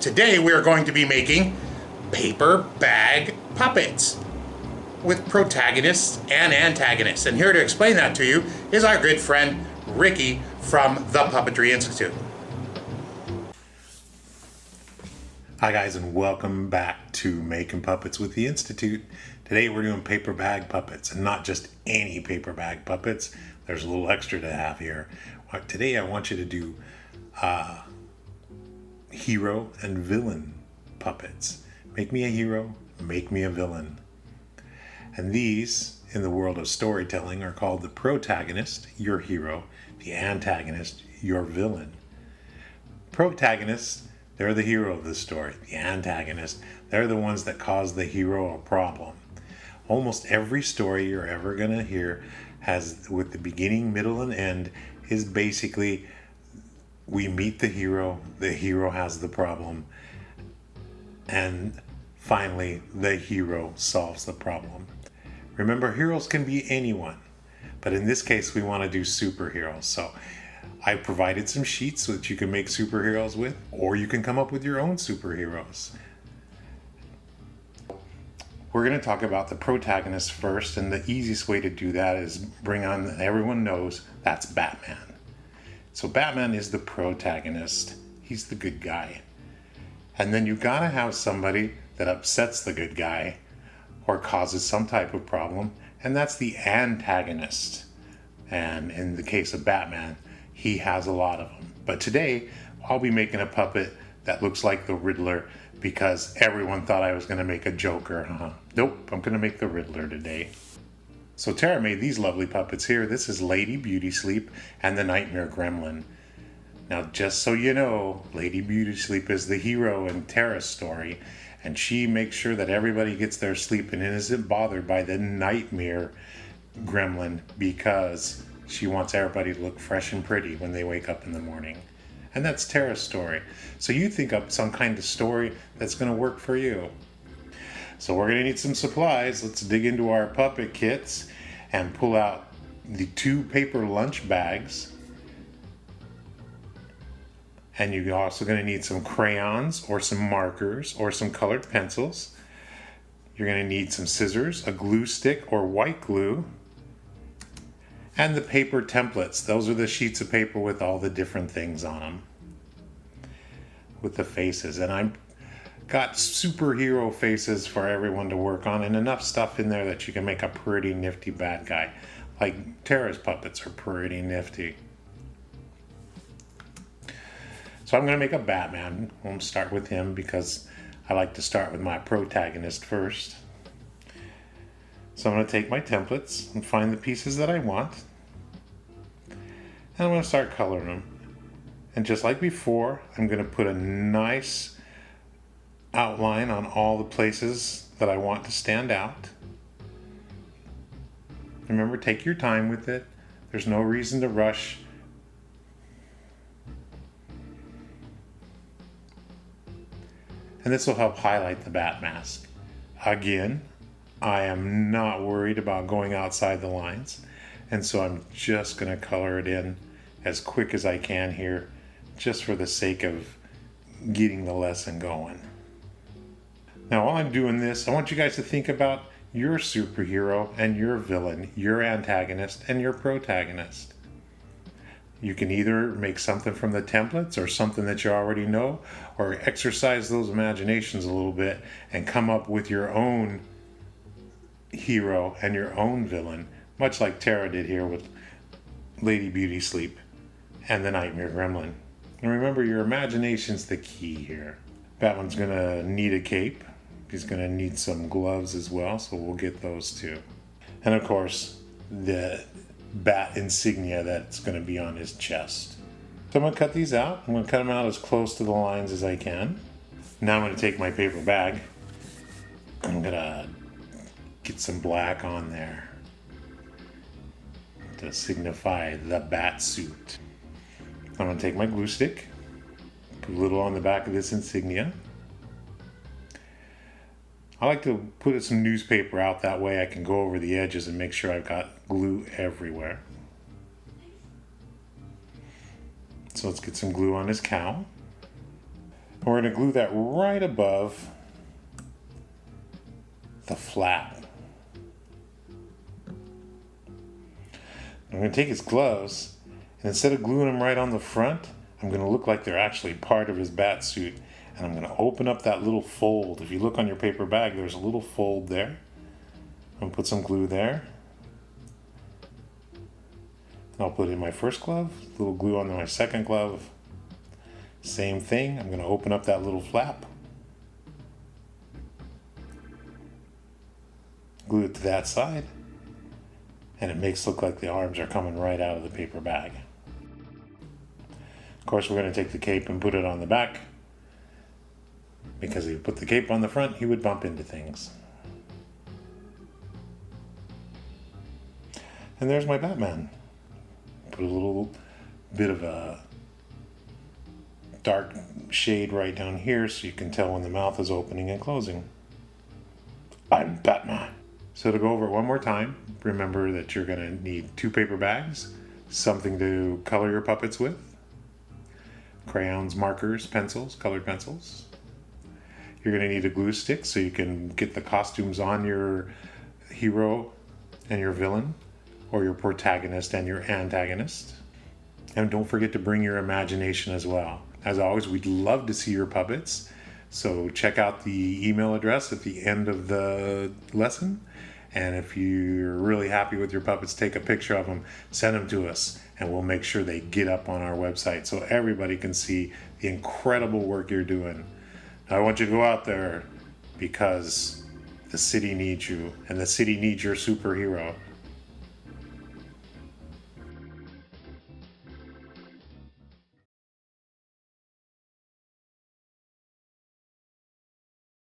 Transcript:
Today we are going to be making paper bag puppets with protagonists and antagonists. And here to explain that to you is our good friend Ricki from the Puppetry Institute. Hi guys, and welcome back to Making Puppets with the Institute. Today we're doing paper bag puppets, and not just any paper bag puppets. There's a little extra to have here. Today I want you to do hero and villain puppets. Make me a hero, make me a villain. And these, in the world of storytelling, are called the protagonist, your hero, the antagonist, your villain. Protagonists, they're the hero of the story. The antagonist, they're the ones that cause the hero a problem. Almost every story you're ever going to hear has, with the beginning, middle, and end, is basically we meet the hero has the problem, and finally the hero solves the problem. Remember, heroes can be anyone, but in this case we want to do superheroes. So I provided some sheets so that you can make superheroes with, or you can come up with your own superheroes. We're going to talk about the protagonist first, and the easiest way to do that is bring on, everyone knows, that's Batman. So Batman is the protagonist. He's the good guy. And then you gotta have somebody that upsets the good guy or causes some type of problem, and that's the antagonist. And in the case of Batman, he has a lot of them. But today, I'll be making a puppet that looks like the Riddler because everyone thought I was gonna make a Joker. Nope, I'm gonna make the Riddler today. So Tara made these lovely puppets here. This is Lady Beauty Sleep and the Nightmare Gremlin. Now, just so you know, Lady Beauty Sleep is the hero in Tara's story, and she makes sure that everybody gets their sleep and isn't bothered by the Nightmare Gremlin because she wants everybody to look fresh and pretty when they wake up in the morning. And that's Tara's story. So you think up some kind of story that's going to work for you. So we're going to need some supplies. Let's dig into our puppet kits and pull out the 2 paper lunch bags. And you're also going to need some crayons or some markers or some colored pencils. You're going to need some scissors, a glue stick or white glue, and the paper templates. Those are the sheets of paper with all the different things on them, with the faces. And I've got superhero faces for everyone to work on, and enough stuff in there that you can make a pretty nifty bad guy. Like Tara's puppets are pretty nifty. So I'm going to make a Batman. We'll start with him because I like to start with my protagonist first. So I'm going to take my templates and find the pieces that I want. And I'm going to start coloring them. And just like before, I'm going to put a nice outline on all the places that I want to stand out. Remember, take your time with it. There's no reason to rush. And this will help highlight the bat mask. Again, I am not worried about going outside the lines, and so I'm just going to color it in as quick as I can here, just for the sake of getting the lesson going. Now, while I'm doing this, I want you guys to think about your superhero and your villain, your antagonist and your protagonist. You can either make something from the templates or something that you already know, or exercise those imaginations a little bit and come up with your own hero and your own villain, much like Tara did here with Lady Beauty Sleep and the Nightmare Gremlin. And remember, your imagination's the key here. Batman's gonna need a cape. He's gonna need some gloves as well, so we'll get those too. And of course, the bat insignia that's gonna be on his chest. So I'm gonna cut these out. I'm gonna cut them out as close to the lines as I can. Now I'm gonna take my paper bag. I'm gonna get some black on there to signify the bat suit. I'm gonna take my glue stick, put a little on the back of this insignia. I like to put some newspaper out, that way I can go over the edges and make sure I've got glue everywhere. So let's get some glue on his cowl. We're going to glue that right above the flap. I'm going to take his gloves, and instead of gluing them right on the front, I'm going to look like they're actually part of his bat suit. And I'm going to open up that little fold. If you look on your paper bag, there's a little fold there. I'm going to put some glue there. I'll put in my first glove, a little glue on my second glove. Same thing, I'm going to open up that little flap. Glue it to that side. And it makes it look like the arms are coming right out of the paper bag. Of course, we're going to take the cape and put it on the back. Because if you put the cape on the front, he would bump into things. And there's my Batman. Put a little bit of a dark shade right down here so you can tell when the mouth is opening and closing. I'm Batman. So to go over it one more time, remember that you're going to need 2 paper bags, something to color your puppets with, crayons, markers, pencils, colored pencils. You're going to need a glue stick so you can get the costumes on your hero and your villain, or your protagonist and your antagonist. And don't forget to bring your imagination as well. As always, we'd love to see your puppets. So check out the email address at the end of the lesson. And if you're really happy with your puppets, take a picture of them, send them to us, and we'll make sure they get up on our website so everybody can see the incredible work you're doing. Now, I want you to go out there because the city needs you, and the city needs your superhero.